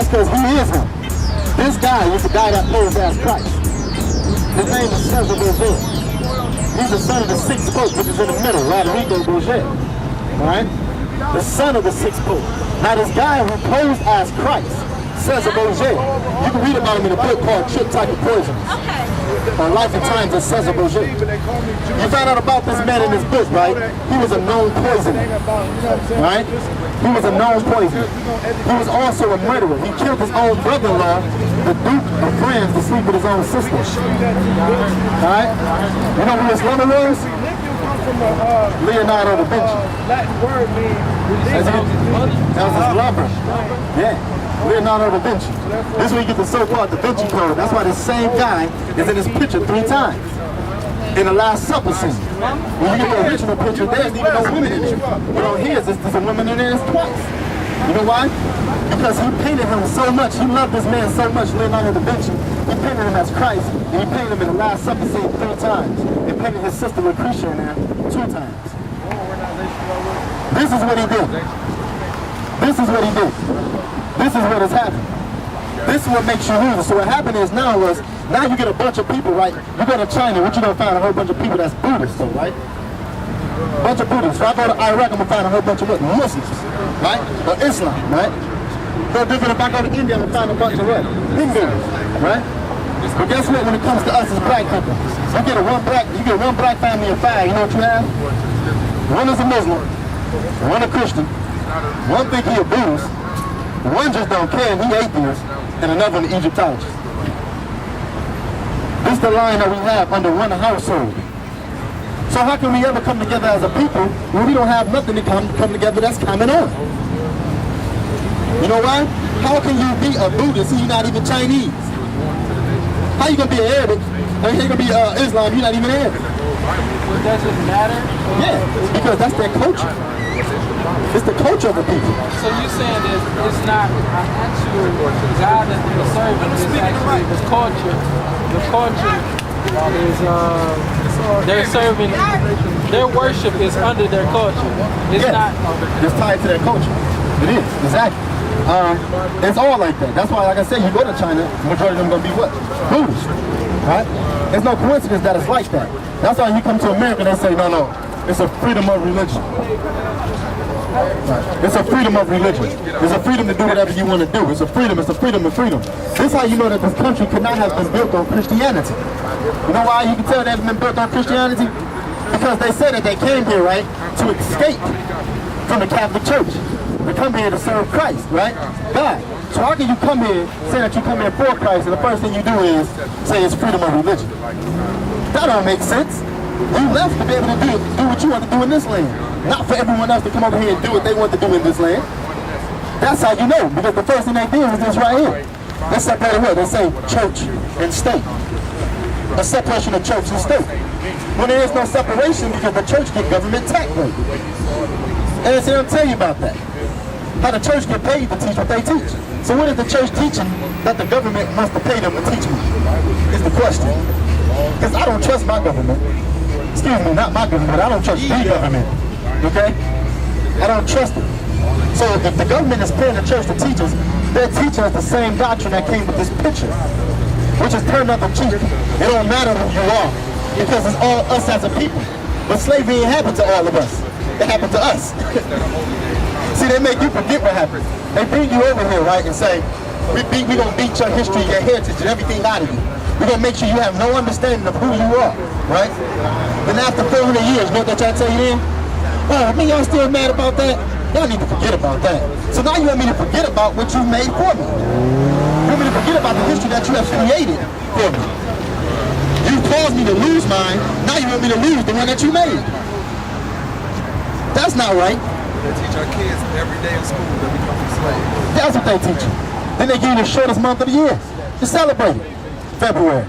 That's because he is him. This guy is the guy that posed as Christ. His name is Cesar Borgia. He's the son of the sixth pope, which is in the middle, Rodrigo Borgia. Alright? The son of the sixth pope. Now this guy who posed as Christ, Cesar Borgia, you can read about him in a book called Trip Type of Poisons. Okay. Or Life and Times of Cesar Borgia. You found out about this man in this book, right? He was a known poisoner. Right? He was a known poisoner. He was also a murderer. He killed his own brother-in-law, the Duke of France, to sleep with his own sister. Alright? You know who his lover was? Leonardo da Vinci. Latin word means that was his lover. Yeah. Leonardo da Vinci. This is where you get the so-called Da Vinci Code. That's why the same guy is in this picture 3 times. In the Last Supper scene. When you get the original picture, there's even no women in it. But on his, there's a woman in there twice. You know why? Because he painted him so much. He loved this man so much, Leonardo da Vinci. He painted him as Christ, and he painted him in the Last Supper scene 3 times. And painted his sister Lucretia in there 2 times. This is what he did. This is what he did. This is what has happened. This is what makes you lose. So what happened is now you get a bunch of people, right? You go to China, what you gonna find a whole bunch of people that's Buddhists, so, right? Bunch of Buddhists. So I go to Iraq, I'm gonna find a whole bunch of what? Muslims, right? Or Islam, right? No different if I go to India, I'm gonna find a bunch of what? Hindus, right? But guess what? When it comes to us as black people, you get one black family of 5. You know what you have? One is a Muslim, one a Christian, one think he a Buddhist, one just don't care and he atheist, and another one Egyptologist. This is the line that we have under one household. So how can we ever come together as a people when we don't have nothing to come together that's common on? You know why? How can you be a Buddhist and you're not even Chinese? How you gonna be an Arabic? How you gonna be Islam? You're not even Arabic. Does it matter? Yeah, because that's their culture. It's the culture of the people. So you're saying that it's not an actual God that they're serving, it's actually the culture. The culture is, they're serving, their worship is under their culture. It's not. It's tied to their culture. It is, exactly. It's all like that. That's why, like I said, you go to China, the majority of them going to be what? Buddhist. Right? It's no coincidence that it's like that. That's why you come to America, they say, no, it's a freedom of religion. Right. It's a freedom of religion. It's a freedom to do whatever you want to do. It's a freedom of freedom. This is how you know that this country could not have been built on Christianity. You know why you can tell that it's been built on Christianity? Because they said that they came here, right, to escape from the Catholic Church. They come here to serve Christ, right? God. So how can you come here, say that you come here for Christ, and the first thing you do is say it's freedom of religion? That don't make sense. You left to be able to do what you want to do in this land. Not for everyone else to come over here and do what they want to do in this land. That's how you know, because the first thing they did was this right here. They separated what? They say church and state. A separation of church and state. When there is no separation, because the church get government tax rate. And they don't tell you about that. How the church get paid to teach what they teach. So what is the church teaching that the government must pay them to teach me? Is the question. Because I don't trust my government. Excuse me, not my government. I don't trust the government. Okay? I don't trust it. So if the government is paying the church to teach us, they're teaching us the same doctrine that came with this picture, which is turned up a cheek. It don't matter who you are, because it's all us as a people. But slavery ain't happened to all of us. It happened to us. See, they make you forget what happened. They bring you over here, right, and say, we're going to beat your history, your heritage, and everything out of you. We're going to make sure you have no understanding of who you are, right? Then after 400 years, you know what they try to tell you then? Oh, man, y'all still mad about that? Y'all need to forget about that. So now you want me to forget about what you made for me. You want me to forget about the history that you have created for me. You caused me to lose mine, now you want me to lose the one that you made. That's not right. They teach our kids every day in school that we come from slaves. That's what they teach you. Then they give you the shortest month of the year to celebrate it. February,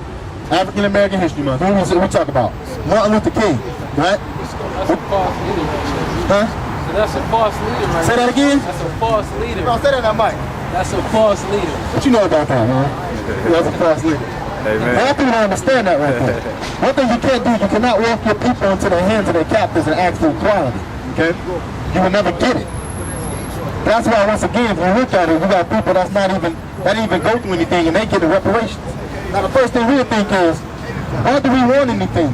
African American History Month. What we talk about? Martin Luther King, right? That's a false leader. Huh? So that's a false leader, right? Say that again? That's a false leader. No, say that on mic. That's a false leader. What you know about that, man? That's a false leader. Amen. A lot of people don't understand that right there. One thing you can't do, you cannot walk your people into the hands of their captors and ask for equality. Okay? You will never get it. That's why, once again, if you look at it, you got people that didn't even go through anything, and they get the reparations. Now, the first thing we'll think is, why do we want anything?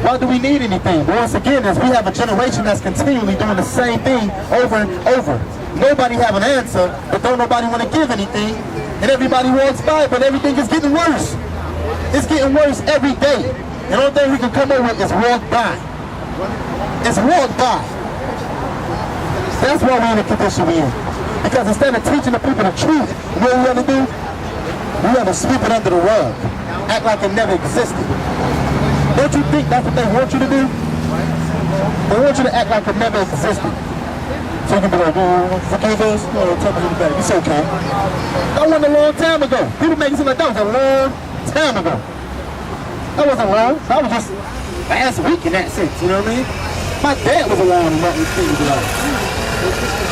Why do we need anything? But once again, is we have a generation that's continually doing the same thing over and over. Nobody have an answer, but don't nobody want to give anything. And everybody walks by, but everything is getting worse. It's getting worse every day. And the only thing we can come up with is walk by. It's walk by. That's why we're in the condition we're in. Because instead of teaching the people the truth, what we want to do? We want to sweep it under the rug. Act like it never existed. Don't you think that's what they want you to do? They want you to act like it never existed. So you can be like, forgive us, tell us in the back. It's okay. That wasn't a long time ago. People make it seem like that was a long time ago. That wasn't long. That was just last week in that sense, you know what I mean? My dad was around and Martin things like.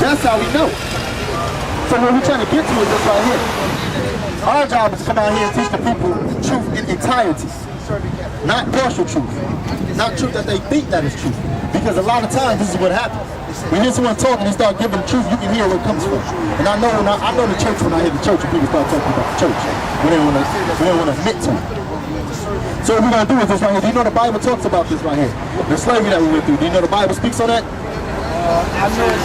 That's how we know. So what we're trying to get to is this right here. Our job is to come out here and teach the people truth in entirety. Not partial truth. Not truth that they think that is truth. Because a lot of times this is what happens. When you hear someone talking and start giving the truth, you can hear where it comes from. And I know the church when I hear the church and people start talking about the church. We don't want to admit to it. So what we're going to do is this right here. Do you know the Bible talks about this right here? The slavery that we went through. Do you know the Bible speaks on that? I know it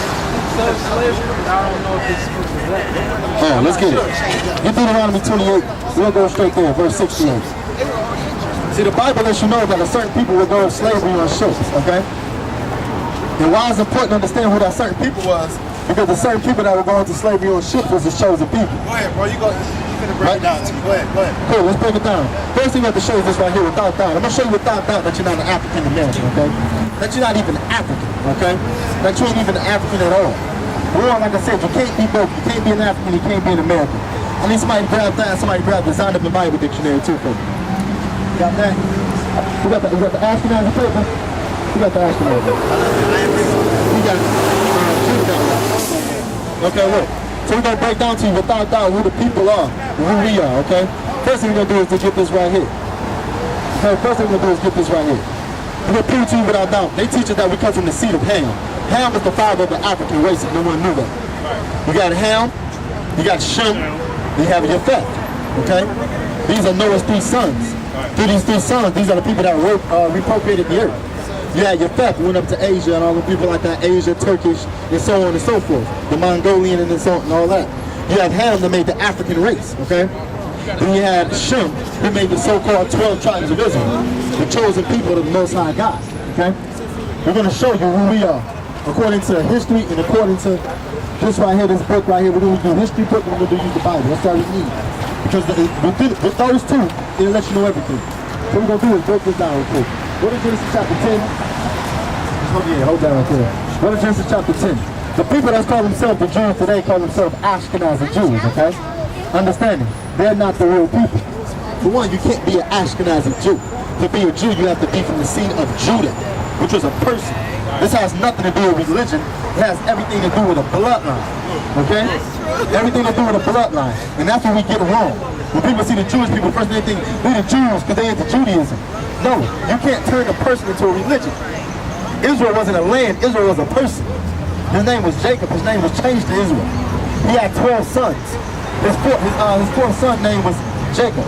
says slavery, but I don't know if it speaks of that. Oh, let's get it. Get Deuteronomy 28. We'll go straight there, verse 68. See, the Bible lets you know that a certain people will go in slavery on ships, okay? And why is it important to understand who that certain people was? Because the certain people that were going to slavery on ships was the chosen people. Go ahead, bro. You're going to break it down to me. Go ahead. Cool, let's break it down. First thing we have to show you this right here without doubt. I'm going to show you without doubt that you're not an African American, okay? That you're not even African, okay? That you ain't even African at all. Well, like I said, you can't be both. You can't be an African, you can't be an American. I need somebody to grab that, somebody to grab the Zion of the Bible dictionary too for me. You got that? We got the Ashkenazi paper? We got the Ashkenazi. We got okay, look. So we're going to break down to you without doubt who the people are and who we are, okay? First thing we're going to do is to get this right here. Okay, first thing we're going to do is get this right here. We're going to prove to you without doubt. They teach us that we come from the seed of Ham. Ham is the father of the African race, if no one knew that. You got Ham, you got Shem, you have Japheth, okay? These are Noah's 3 sons. Through these 3 sons, these are the people that repopulated the earth. You had Japheth, went up to Asia and all the people like that, Asia, Turkish, and so on and so forth. The Mongolian and so on and all that. You have Ham that made the African race, okay? Then you had Shem, who made the so-called 12 tribes of Israel, the chosen people of the Most High God, okay? We're going to show you who we are, according to history and according to this right here, this book right here. We're going to do a history book and we're going to use the Bible. That's all we need. Because with those two, it'll let you know everything. So what we're going to do is break this down real quick. Go to Genesis chapter 10. Hold that right there. Go to Genesis chapter 10. The people that call themselves the Jews today call themselves Ashkenazi Jews, okay? Understanding, they're not the real people. For one, you can't be an Ashkenazi Jew. To be a Jew, you have to be from the seed of Judah, which was a person. This has nothing to do with religion. It has everything to do with a bloodline, okay? Everything to do with a bloodline. And that's where we get wrong. When people see the Jewish people, first they think they're the Jews because they into Judaism. No, you can't turn a person into a religion. Israel wasn't a land, Israel was a person. His name was Jacob, his name was changed to Israel. He had 12 sons. His fourth son name was Jacob.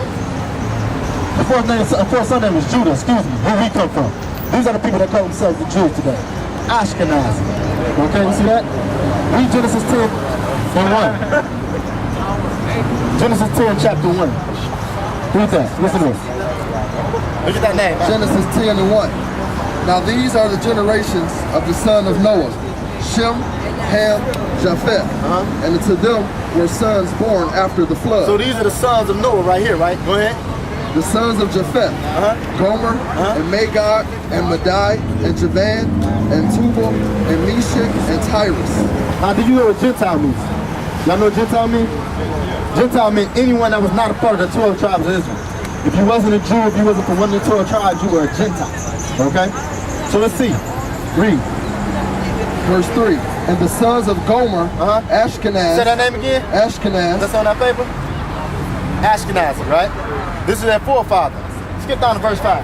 The fourth son name was Judah, excuse me, where we come from. These are the people that call themselves the Jews today. Ashkenazi. Okay, you see that? Read Genesis 10 and 1. Genesis 10 chapter 1. Read that, listen to this. Look at that name. Genesis 10 and 1. Now these are the generations of the son of Noah, Shem, Ham, Japheth, and to them were sons born after the flood. So these are the sons of Noah right here, right? Go ahead. The sons of Japheth, Gomer, and Magog, and Madai, and Javan, and Tubal, and Meshach, and Tyrus. Now, do you know what Gentile means? Y'all know what Gentile means? Gentile meant anyone that was not a part of the 12 tribes of Israel. If you wasn't a Jew, if you wasn't from one of the 12 tribes, you were a Gentile. Okay? So let's see. Read. Verse 3. And the sons of Gomer, Ashkenaz. Say that name again? Ashkenaz. That's on that paper? Ashkenazi, right? This is their forefather. Skip down to verse 5.